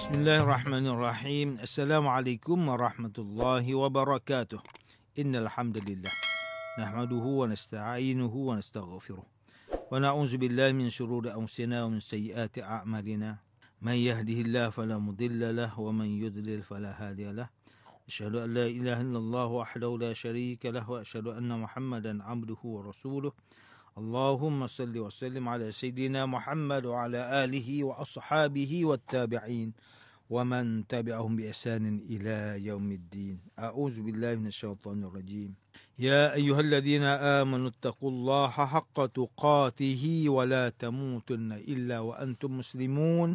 Bismillahirrahmanirrahim. Assalamualaikum warahmatullahi wabarakatuh. Innal hamdalillah nahmaduhu wa nasta'inuhu wa nastaghfiruh. Wa na'udzu billahi min shururi anfusina wa min sayyiati a'malina. Man yahdihillahu fala mudilla lahu wa man yudlil fala hadiya lahu. Asyhadu an la ilaha illallah wahdahu la syarika lahu wa asyhadu anna Muhammadan 'abduhu wa rasuluh. Allahumma salli wa sallim ala sayyidina Muhammad wa ala alihi wa ashabihi wat tabi'in wa man tabi'ahum bi ihsanin ila yaumiddin. A'udzu billahi minasyaitonir rajim. Ya ayyuhalladzina amanu taqullaha haqqa tuqatih wa la tamutunna illa wa antum muslimun.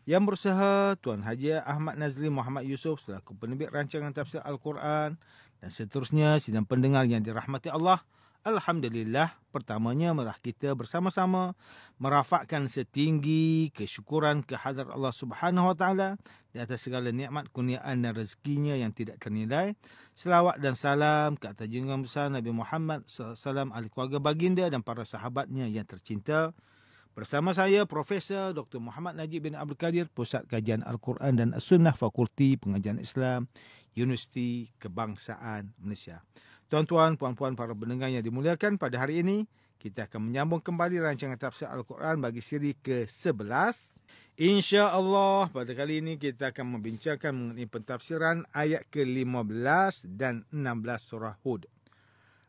Yang berusaha Tuan Haji Ahmad Nazli Muhammad Yusof selaku penerbit rancangan tafsir Al-Quran dan seterusnya sidang pendengar yang dirahmati Allah. Alhamdulillah, pertamanya marilah kita bersama-sama merafakkan setinggi kesyukuran kehadrat Allah Subhanahu Wa Taala di atas segala nikmat, kurniaan dan rezekinya yang tidak ternilai. Selawat dan salam ke atas junjungan besar Nabi Muhammad SAW, ahli keluarga baginda dan para sahabatnya yang tercinta. Bersama saya Profesor Dr. Muhammad Najib bin Abdul Qadir, Pusat Kajian Al-Quran dan As-Sunnah, Fakulti Pengajian Islam, Universiti Kebangsaan Malaysia. Tuan-tuan, puan-puan, para pendengar yang dimuliakan, pada hari ini kita akan menyambung kembali rancangan tafsir Al-Quran bagi siri ke-11. InsyaAllah pada kali ini kita akan membincangkan mengenai pentafsiran ayat ke-15 dan 16 surah Hud.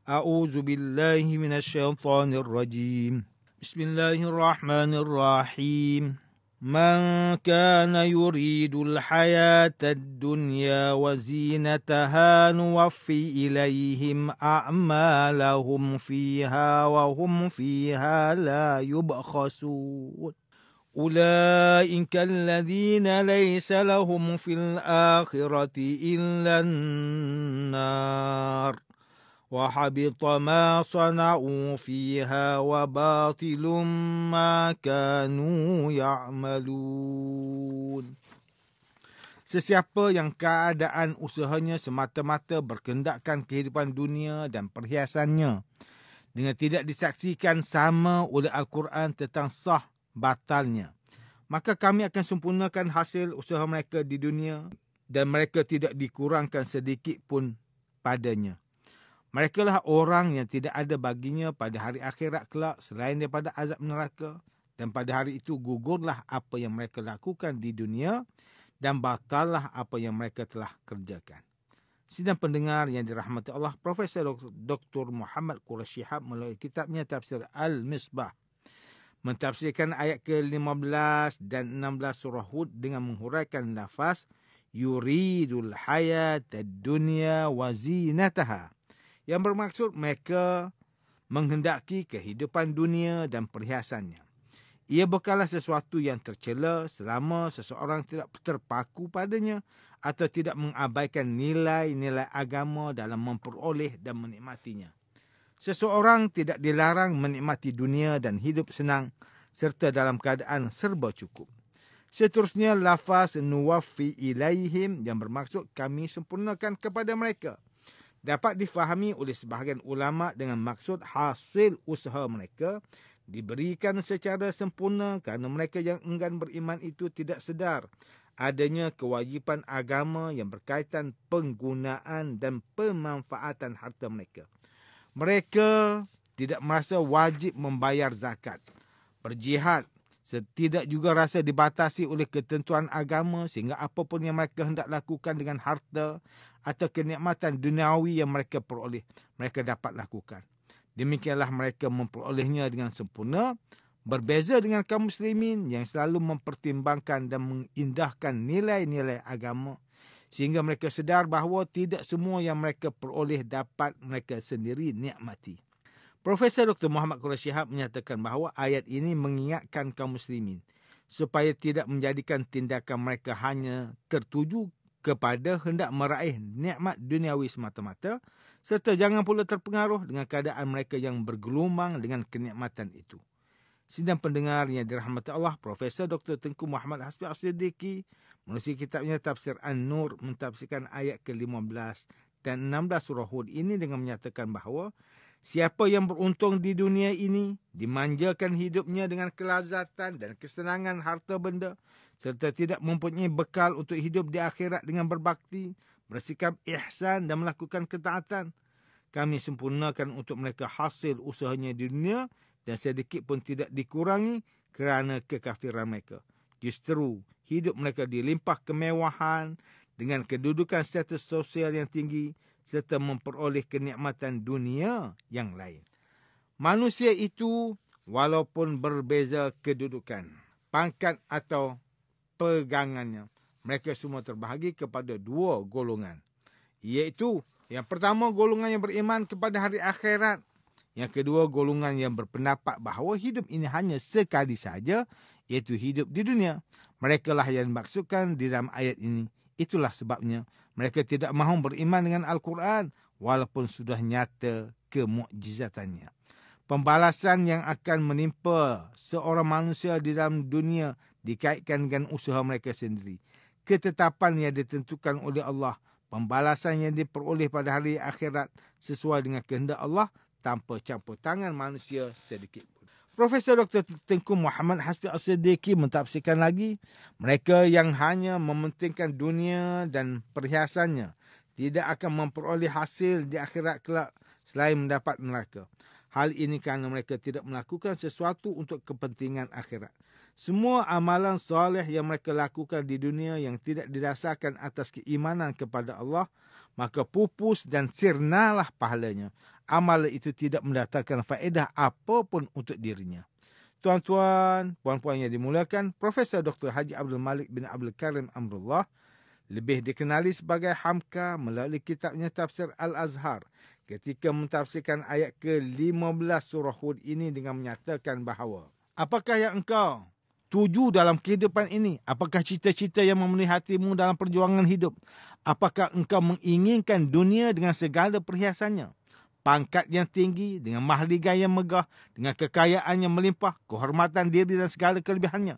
A'udzu billahi minasyaitonir rajim. Bismillahirrahmanirrahim. من كان يريد الحياة الدنيا وزينتها نوفي إليهم أعمالهم فيها وهم فيها لا يبخسون أولئك الذين ليس لهم في الآخرة إلا النار وحبط ما صنعوا فيها وباطل ما كانوا يعملون. Sesiapa yang keadaan usahanya semata-mata berkendakkan kehidupan dunia dan perhiasannya dengan tidak disaksikan sama oleh Al-Quran tentang sah batalnya, maka kami akan sempurnakan hasil usaha mereka di dunia dan mereka tidak dikurangkan sedikit pun padanya. Mereka lah orang yang tidak ada baginya pada hari akhirat kelak selain daripada azab neraka, dan pada hari itu gugurlah apa yang mereka lakukan di dunia dan batallah apa yang mereka telah kerjakan. Sidang pendengar yang dirahmati Allah, Profesor Dr. Muhammad Quraisy Shihab melalui kitabnya Tafsir Al-Misbah mentafsirkan ayat ke-15 dan 16 surah Hud dengan menghuraikan lafaz yuridul hayatad dunya wa zinataha, yang bermaksud mereka menghendaki kehidupan dunia dan perhiasannya. Ia bukanlah sesuatu yang tercela selama seseorang tidak terpaku padanya atau tidak mengabaikan nilai-nilai agama dalam memperoleh dan menikmatinya. Seseorang tidak dilarang menikmati dunia dan hidup senang serta dalam keadaan serba cukup. Seterusnya, lafaz nuwaffi ilaihim yang bermaksud kami sempurnakan kepada mereka dapat difahami oleh sebahagian ulama dengan maksud hasil usaha mereka diberikan secara sempurna kerana mereka yang enggan beriman itu tidak sedar adanya kewajipan agama yang berkaitan penggunaan dan pemanfaatan harta mereka. Mereka tidak merasa wajib membayar zakat, berjihad, tidak juga rasa dibatasi oleh ketentuan agama sehingga apapun yang mereka hendak lakukan dengan harta atau kenikmatan duniawi yang mereka peroleh, mereka dapat lakukan. Demikianlah mereka memperolehnya dengan sempurna, berbeza dengan kaum muslimin yang selalu mempertimbangkan dan mengindahkan nilai-nilai agama sehingga mereka sedar bahawa tidak semua yang mereka peroleh dapat mereka sendiri nikmati. Profesor Dr. Muhammad Quraisy Shihab menyatakan bahawa ayat ini mengingatkan kaum muslimin supaya tidak menjadikan tindakan mereka hanya tertuju kepada hendak meraih nikmat duniawi semata-mata serta jangan pula terpengaruh dengan keadaan mereka yang bergelumang dengan kenikmatan itu. Sidang pendengar yang dirahmati Allah, Profesor Dr. Tengku Muhammad Hasbi As-Siddiqi menulis kitabnya Tafsir An-Nur mentafsirkan ayat ke-15 dan 16 surah Hud ini dengan menyatakan bahawa siapa yang beruntung di dunia ini, dimanjakan hidupnya dengan kelazatan dan kesenangan harta benda, serta tidak mempunyai bekal untuk hidup di akhirat dengan berbakti, bersikap ihsan dan melakukan ketaatan. Kami sempurnakan untuk mereka hasil usahanya di dunia dan sedikit pun tidak dikurangi kerana kekafiran mereka. Justru hidup mereka dilimpah kemewahan dengan kedudukan status sosial yang tinggi serta memperoleh kenikmatan dunia yang lain. Manusia itu walaupun berbeza kedudukan, pangkat atau pegangannya, mereka semua terbahagi kepada dua golongan. Iaitu, yang pertama golongan yang beriman kepada hari akhirat. Yang kedua golongan yang berpendapat bahawa hidup ini hanya sekali saja, iaitu hidup di dunia. Mereka lah yang dimaksudkan di dalam ayat ini. Itulah sebabnya mereka tidak mahu beriman dengan Al-Quran walaupun sudah nyata kemukjizatannya. Pembalasan yang akan menimpa seorang manusia di dalam dunia dikaitkan dengan usaha mereka sendiri. Ketetapan yang ditentukan oleh Allah, pembalasan yang diperoleh pada hari akhirat sesuai dengan kehendak Allah tanpa campur tangan manusia sedikit pun. Profesor Dr. Tengku Muhammad Hasbi As-Siddiqui mentafsirkan lagi, mereka yang hanya mementingkan dunia dan perhiasannya tidak akan memperoleh hasil di akhirat kelak selain mendapat neraka. Hal ini kerana mereka tidak melakukan sesuatu untuk kepentingan akhirat. Semua amalan soleh yang mereka lakukan di dunia yang tidak didasarkan atas keimanan kepada Allah, maka pupus dan sirnalah pahalanya. Amalan itu tidak mendatangkan faedah apapun untuk dirinya. Tuan-tuan, puan-puan yang dimuliakan, Profesor Dr. Haji Abdul Malik bin Abdul Karim Amrullah, lebih dikenali sebagai Hamka melalui kitabnya Tafsir Al-Azhar, ketika mentafsirkan ayat ke-15 surah Hud ini dengan menyatakan bahawa, apakah yang engkau tuju dalam kehidupan ini? Apakah cita-cita yang memenuhi hatimu dalam perjuangan hidup? Apakah engkau menginginkan dunia dengan segala perhiasannya? Pangkat yang tinggi, dengan mahligai yang megah, dengan kekayaan yang melimpah, kehormatan diri dan segala kelebihannya.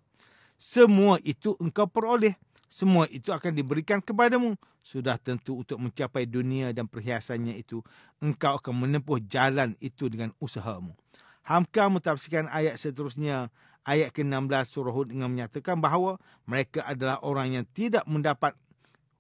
Semua itu engkau peroleh. Semua itu akan diberikan kepadamu. Sudah tentu untuk mencapai dunia dan perhiasannya itu, engkau akan menempuh jalan itu dengan usahamu. Hamka mentafsirkan ayat seterusnya, ayat ke-16 surah Hud dengan menyatakan bahawa mereka adalah orang yang tidak mendapat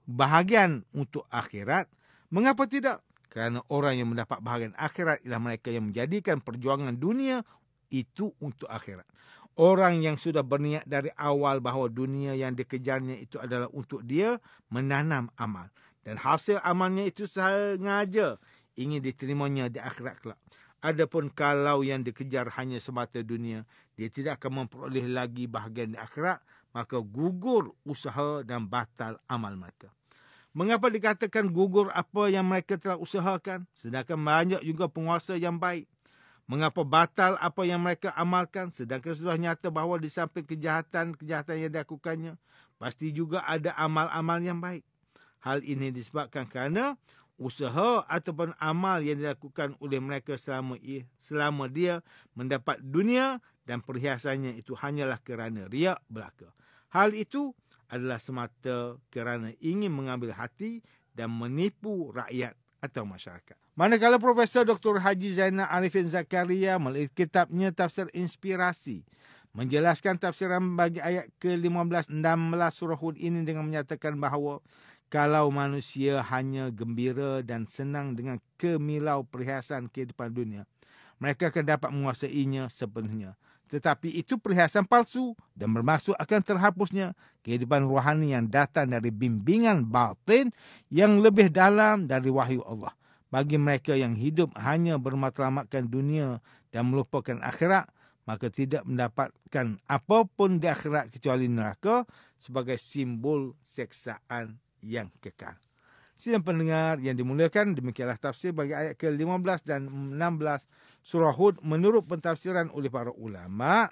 bahagian untuk akhirat. Mengapa tidak? Kerana orang yang mendapat bahagian akhirat ialah mereka yang menjadikan perjuangan dunia itu untuk akhirat. Orang yang sudah berniat dari awal bahawa dunia yang dikejarnya itu adalah untuk dia menanam amal. Dan hasil amalnya itu sengaja ingin diterimanya di akhirat kelak. Adapun kalau yang dikejar hanya semata dunia, dia tidak akan memperoleh lagi bahagian di akhirat, maka gugur usaha dan batal amal mereka. Mengapa dikatakan gugur apa yang mereka telah usahakan, sedangkan banyak juga penguasa yang baik? Mengapa batal apa yang mereka amalkan, sedangkan sudah nyata bahawa di samping kejahatan-kejahatan yang dilakukannya, pasti juga ada amal-amal yang baik? Hal ini disebabkan kerana usaha ataupun amal yang dilakukan oleh mereka selama dia mendapat dunia dan perhiasannya itu hanyalah kerana riak belaka. Hal itu adalah semata kerana ingin mengambil hati dan menipu rakyat atau masyarakat. Manakala Profesor Dr. Haji Zainal Arifin Zakaria melalui kitabnya Tafsir Inspirasi menjelaskan tafsiran bagi ayat ke-15-16 surah Hud ini dengan menyatakan bahawa kalau manusia hanya gembira dan senang dengan kemilau perhiasan kehidupan dunia, mereka akan dapat menguasainya sepenuhnya. Tetapi itu perhiasan palsu dan bermaksud akan terhapusnya kehidupan rohani yang datang dari bimbingan batin yang lebih dalam dari wahyu Allah. Bagi mereka yang hidup hanya bermatlamatkan dunia dan melupakan akhirat, maka tidak mendapatkan apapun di akhirat kecuali neraka sebagai simbol seksaan yang kekal. Sidang pendengar yang dimuliakan, demikianlah tafsir bagi ayat ke-15 dan 16 surah Hud menurut pentafsiran oleh para ulama.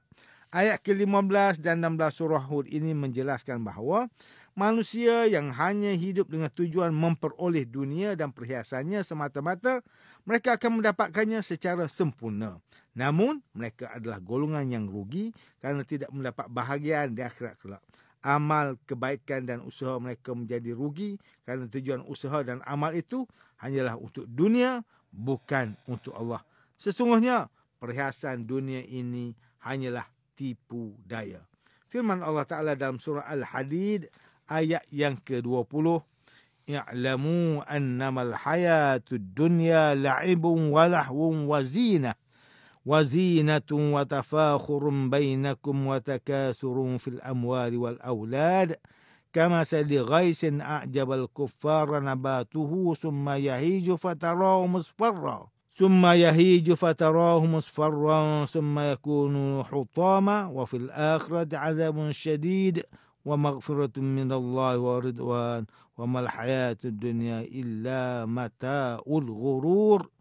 Ayat ke-15 dan 16 surah Hud ini menjelaskan bahawa manusia yang hanya hidup dengan tujuan memperoleh dunia dan perhiasannya semata-mata, mereka akan mendapatkannya secara sempurna. Namun, mereka adalah golongan yang rugi kerana tidak mendapat bahagian di akhirat kelak. Amal kebaikan dan usaha mereka menjadi rugi kerana tujuan usaha dan amal itu hanyalah untuk dunia, bukan untuk Allah. Sesungguhnya perhiasan dunia ini hanyalah tipu daya. Firman Allah Ta'ala dalam surah Al-Hadid ayat yang ke-20. I'lamu annamal hayatud dunya la'ibun wa lahwun wa zinah. وزينة وتفاخر بينكم وتكاثر في الأموال والأولاد كمثل غيث أعجب الكفار نباته ثم يهيج فتراه مصفرا ثم يكون حطاما وفي الآخرة عذاب شديد ومغفرة من الله ورضوان وما الحياة الدنيا إلا متاع الغرور.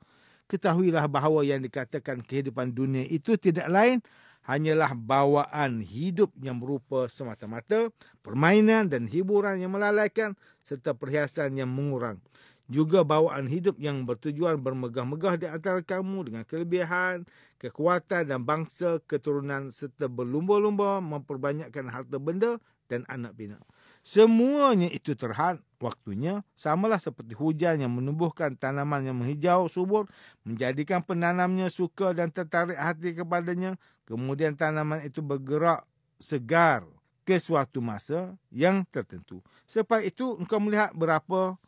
Ketahuilah bahawa yang dikatakan kehidupan dunia itu tidak lain hanyalah bawaan hidup yang berupa semata-mata permainan dan hiburan yang melalaikan serta perhiasan yang mengurang. Juga bawaan hidup yang bertujuan bermegah-megah di antara kamu dengan kelebihan, kekuatan dan bangsa keturunan serta berlumba-lumba memperbanyakkan harta benda dan anak bina. Semuanya itu terhad waktunya, samalah seperti hujan yang menumbuhkan tanaman yang menghijau subur, menjadikan penanamnya suka dan tertarik hati kepadanya. Kemudian tanaman itu bergerak segar ke suatu masa yang tertentu. Sebab itu engkau melihat berapa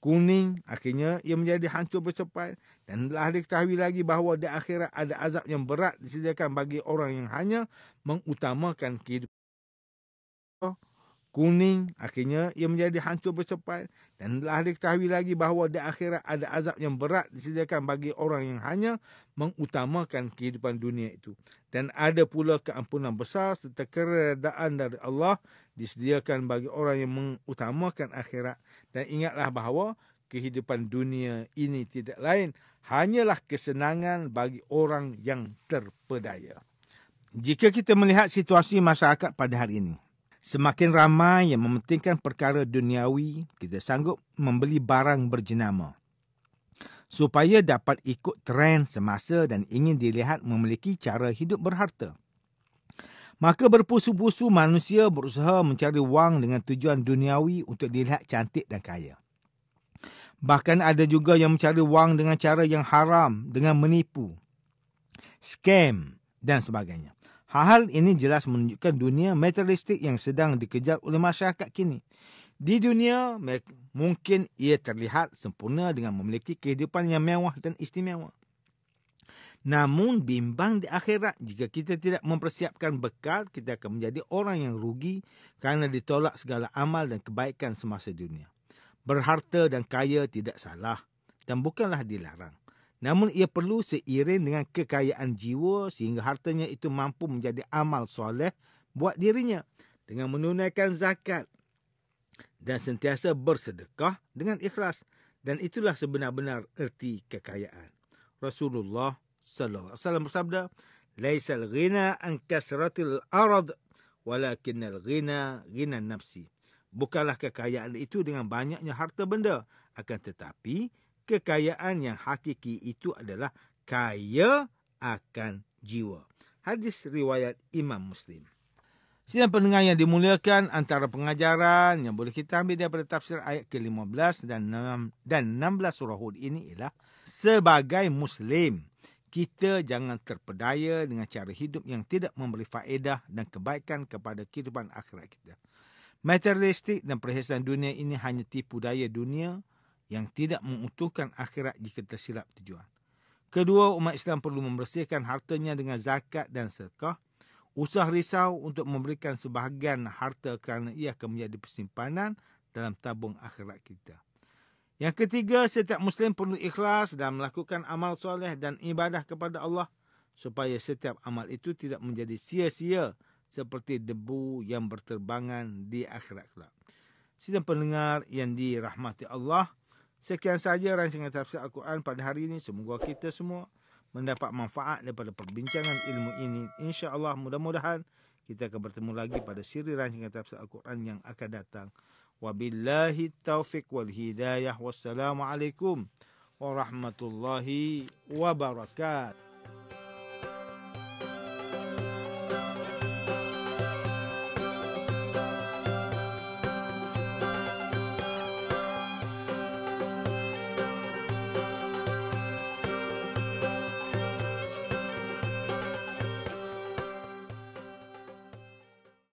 kuning, akhirnya ia menjadi hancur bercepat. Dan telah diketahui lagi bahawa di akhirat ada azab yang berat disediakan bagi orang yang hanya mengutamakan kehidupan. Kuning, akhirnya ia menjadi hancur bercepat. Dan telah diketahui lagi bahawa di akhirat ada azab yang berat disediakan bagi orang yang hanya mengutamakan kehidupan dunia itu. Dan ada pula keampunan besar serta keredaan dari Allah disediakan bagi orang yang mengutamakan akhirat. Dan ingatlah bahawa kehidupan dunia ini tidak lain hanyalah kesenangan bagi orang yang terpedaya. Jika kita melihat situasi masyarakat pada hari ini, semakin ramai yang mementingkan perkara duniawi, kita sanggup membeli barang berjenama supaya dapat ikut trend semasa dan ingin dilihat memiliki cara hidup berharta. Maka berpusu-pusu manusia berusaha mencari wang dengan tujuan duniawi untuk dilihat cantik dan kaya. Bahkan ada juga yang mencari wang dengan cara yang haram, dengan menipu, scam dan sebagainya. Hal-hal ini jelas menunjukkan dunia materialistik yang sedang dikejar oleh masyarakat kini. Di dunia, mungkin ia terlihat sempurna dengan memiliki kehidupan yang mewah dan istimewa. Namun, bimbang di akhirat, jika kita tidak mempersiapkan bekal, kita akan menjadi orang yang rugi kerana ditolak segala amal dan kebaikan semasa dunia. Berharta dan kaya tidak salah dan bukanlah dilarang. Namun ia perlu seiring dengan kekayaan jiwa sehingga hartanya itu mampu menjadi amal soleh buat dirinya dengan menunaikan zakat dan sentiasa bersedekah dengan ikhlas. Dan itulah sebenar-benar erti kekayaan. Rasulullah sallallahu alaihi wasallam bersabda, "Laisal ghina an kasratil arad, walakinnal ghina ghina nafsi." Bukanlah kekayaan itu dengan banyaknya harta benda, akan tetapi kekayaan yang hakiki itu adalah kaya akan jiwa. Hadis riwayat Imam Muslim. Sidang pendengar yang dimuliakan, antara pengajaran yang boleh kita ambil daripada tafsir ayat ke-15 dan 16 surah Hud ini ialah sebagai Muslim, kita jangan terpedaya dengan cara hidup yang tidak memberi faedah dan kebaikan kepada kehidupan akhirat kita. Materialistik dan perhiasan dunia ini hanya tipu daya dunia yang tidak menguntungkan akhirat jika tersilap tujuan. Kedua, umat Islam perlu membersihkan hartanya dengan zakat dan sedekah. Usah risau untuk memberikan sebahagian harta kerana ia akan menjadi persimpanan dalam tabung akhirat kita. Yang ketiga, setiap Muslim perlu ikhlas dalam melakukan amal soleh dan ibadah kepada Allah supaya setiap amal itu tidak menjadi sia-sia seperti debu yang berterbangan di akhirat kelak. Sidang pendengar yang dirahmati Allah, sekian saja rancangan tafsir Al-Quran pada hari ini. Semoga kita semua mendapat manfaat daripada perbincangan ilmu ini. InsyaAllah mudah-mudahan kita akan bertemu lagi pada siri rancangan tafsir Al-Quran yang akan datang. Wabillahi taufiq wal hidayah. Wassalamualaikum warahmatullahi wabarakatuh.